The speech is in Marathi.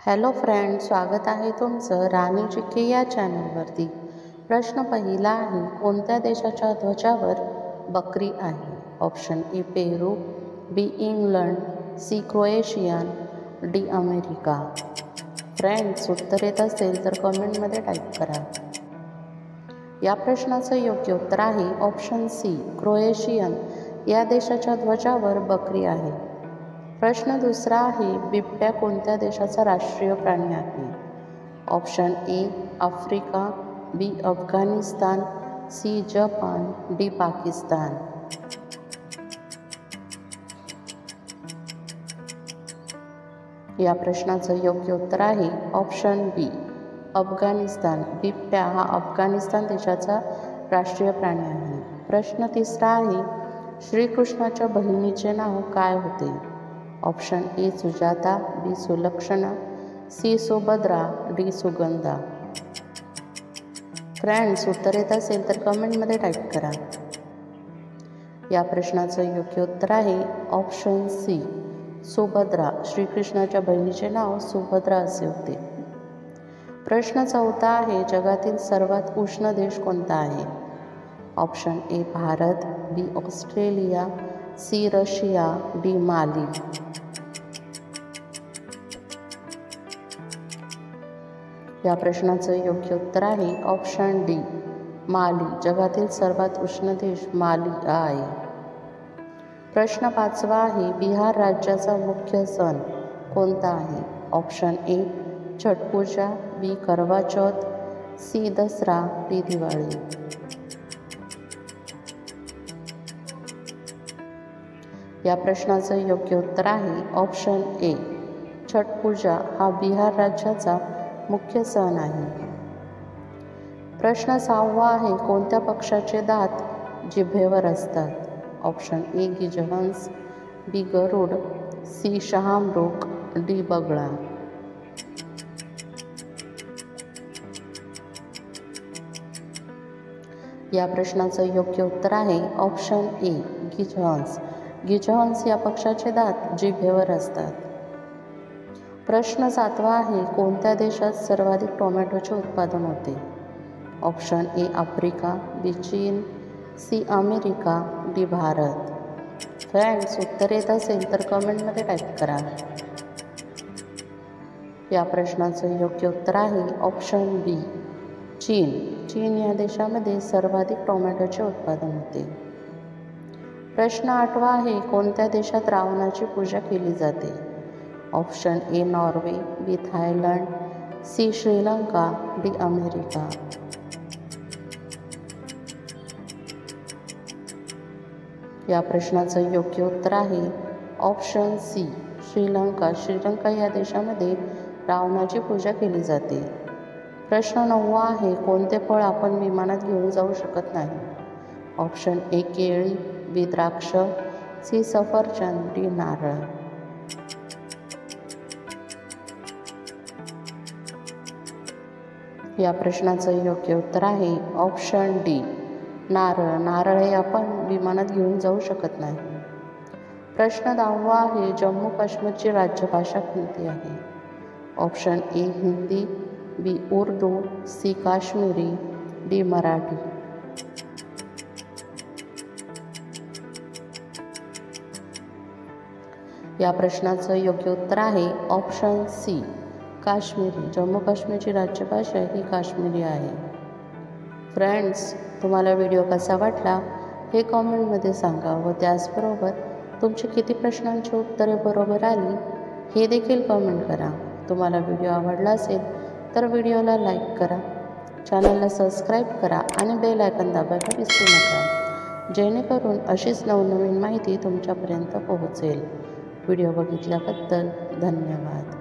हॅलो फ्रेंड, स्वागत आहे तुमचं राणी जी या चॅनलवरती। प्रश्न पहिला आहे, कोणत्या देशाच्या ध्वजावर बकरी आहे? Option A Peru, B England, C Croatian, D America. Friends, उत्तर येत असेल तर कमेंटमध्ये टाईप करा। या प्रश्नाचं योग्य उत्तर आहे ऑप्शन सी क्रोएशियन या देशाच्या ध्वजावर बकरी आहे। प्रश्न दुसरा आहे, बिबट्या कोणत्या देशाचा राष्ट्रीय प्राणी आहे? Option A Africa, B Afghanistan, C Japan, D Pakistan. या प्रश्नाचं योग्य उत्तर आहे ऑप्शन बी अफगाणिस्तान। बिबट्या हा अफगाणिस्तान देशाचा राष्ट्रीय प्राणी आहे। प्रश्न तिसरा आहे, श्रीकृष्णाच्या बहिणीचे नाव काय होते? Option A Sujata, B Sulakshana, C Subhadra, D Sugandha. Friends, उत्तर येत असेल तर कमेंटमध्ये टाईप करा। या प्रश्नाचं योग्य उत्तर आहे ऑप्शन सी सुभद्रा। श्रीकृष्णाच्या बहिणीचे नाव सुभद्रा असे होते। प्रश्न चौथा आहे, जगातील सर्वात उष्ण देश कोणता आहे? Option A Bharat, B Australia, C Russia, D Mali. या प्रश्नाचं योग्य उत्तर आहे ऑप्शन डी माली। जगातील सर्वात उष्ण देश माली आहे। प्रश्न पाचवा आहे, बिहार राज्याचा मुख्य सण कोणता आहे? ऑप्शन ए छठ पूजा, बी करवा चौथ, सी दसरा, डी दिवाळी। या प्रश्नाचं योग्य उत्तर आहे ऑप्शन ए छठ पूजा हा बिहार राज्याचा मुख्य सण आहे। प्रश्न सहावा आहे, कोणत्या पक्षाचे दात जिभेवर असतात? ऑप्शन ए गिजहंस, बी गरुड, सी शहामृग, डी बगळा। या प्रश्नाचं योग्य उत्तर आहे ऑप्शन ए गिजहंस। गिजहंस या पक्षाचे दात जिभेवर असतात। प्रश्न सातवा आहे, कोणत्या देशात सर्वाधिक टोमॅटोचे उत्पादन होते? ऑप्शन ए आफ्रिका, बी चीन, C America, D Bharat. Friends, उत्तर येत असेल तर कमेंटमध्ये टाईप करा। या प्रश्नाचं योग्य उत्तर आहे ऑप्शन बी चीन। चीन या देशामध्ये सर्वाधिक टोमॅटोचे उत्पादन होते। प्रश्न आठवा आहे, कोणत्या देशात रावणाची पूजा केली जाते? Option A Norway, B Thailand, C Sri Lanka, D America. या प्रश्नाचं योग्य उत्तर आहे ऑप्शन सी श्रीलंका। श्रीलंका या देशामध्ये रावणाची पूजा केली जाते। प्रश्न नववा आहे, कोणते फळ आपण विमानात घेऊन जाऊ शकत नाही? ऑप्शन ए केळी, बी द्राक्ष, सी सफरचंद, डी नारळ। या प्रश्नाचं योग्य उत्तर आहे ऑप्शन डी नारळ। नारळ हे आपण विमानात घेऊन जाऊ शकत नाही। प्रश्न 10वा आहे, जम्मू काश्मीरची राज्यभाषा कोणती आहे? Option A Hindi, B Urdu, C Kashmiri, D Marathi. या प्रश्नाचं योग्य उत्तर आहे ऑप्शन सी काश्मीरी। जम्मू काश्मीरची राज्यभाषा ही काश्मीरी आहे। फ्रेंड्स, तुम्हाला व्हिडिओ कसा वाटला हे कमेंटमध्ये सांगा व त्याचबरोबर तुमची किती प्रश्नांची उत्तरे बरोबर आली हे देखील कमेंट करा। तुम्हाला व्हिडिओ आवडला असेल तर व्हिडिओला लाईक करा, चॅनलला सबस्क्राईब करा आणि बेल आयकॉन दाबायला विसरू नका, जेणेकरून अशीच नवनवीन माहिती तुमच्यापर्यंत पोहोचेल। व्हिडिओ बघितल्याबद्दल धन्यवाद।